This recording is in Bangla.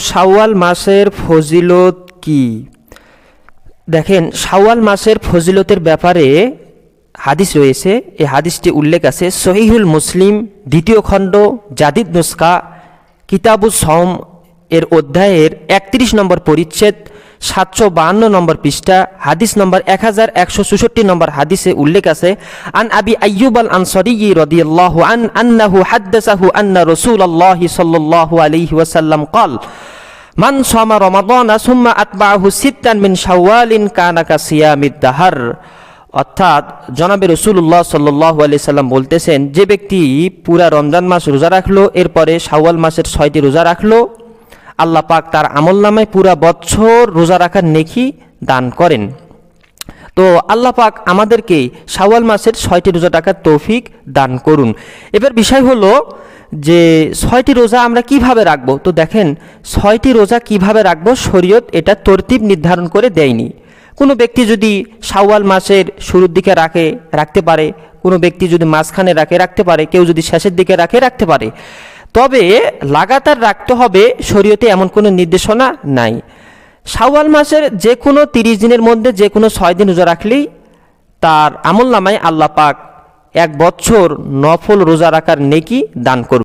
শাওয়াল মাসের ফজিলত কি? দেখেন, শাওয়াল মাসের ফজিলতের ব্যাপারে হাদিস রয়েছে। এই হাদিসটি উল্লেখ আছে সহিহুল মুসলিম 2য় খণ্ড জাদিদ নুসকা কিতাবুস সওম এর অধ্যায়ের 31 নম্বর পরিচ্ছেদ 752 নম্বর পৃষ্ঠা হাদিস নম্বর 1166 নম্বর হাদিসে উল্লেখ আছে আন আবি আইয়ুব আল আনসারী রাদিয়াল্লাহু আন্নাহু হাদ্দাসাহু আন্না রাসূলুল্লাহ সাল্লাল্লাহু আলাইহি ওয়াসাল্লাম قال মান সামা রমাদানা সুম্মা আতবাহু সিত্তান মিন শাওয়ালিন কানা কাসিয়ামিদ দাহর। অর্থাৎ জনাবে রাসূলুল্লাহ সাল্লাল্লাহু আলাইহি সাল্লাম বলতেছেন, যে ব্যক্তি পুরা রমজান মাস রোজা রাখলো, এরপরে শাওয়াল মাসের 6টি রোজা রাখলো, আল্লাহ পাক তার আমলনামায় পুরা বছর রোজা রাখার নেকি দান করেন। তো আল্লাহ পাক আমাদেরকে শাওয়াল মাসের 6টি রোজা রাখার তৌফিক দান করুন। এবার বিষয় হলো যে 6টি রোজা আমরা কিভাবে রাখবো। তো দেখেন, 6টি রোজা কিভাবে রাখবো, শরীয়ত এটা তরতিব নির্ধারণ করে দেয়নি। কোনো ব্যক্তি যদি শাওয়াল মাসের শুরুর দিকে রাখতে পারে, কোনো ব্যক্তি যদি মাঝখানে রাখতে পারে, কেউ যদি শেষের দিকে রাখতে পারে। তবে লাগাতার রাখতে হবে, শরীয়তে এমন কোনো নির্দেশনা নাই। শাওয়াল মাসের যে কোনো 30 দিনের মধ্যে যে কোনো 6 দিন রোজা রাখলেই তার আমলনামায় আল্লাহ পাক 1 বছর নফল রোজা রাখার নেকি দান করবে।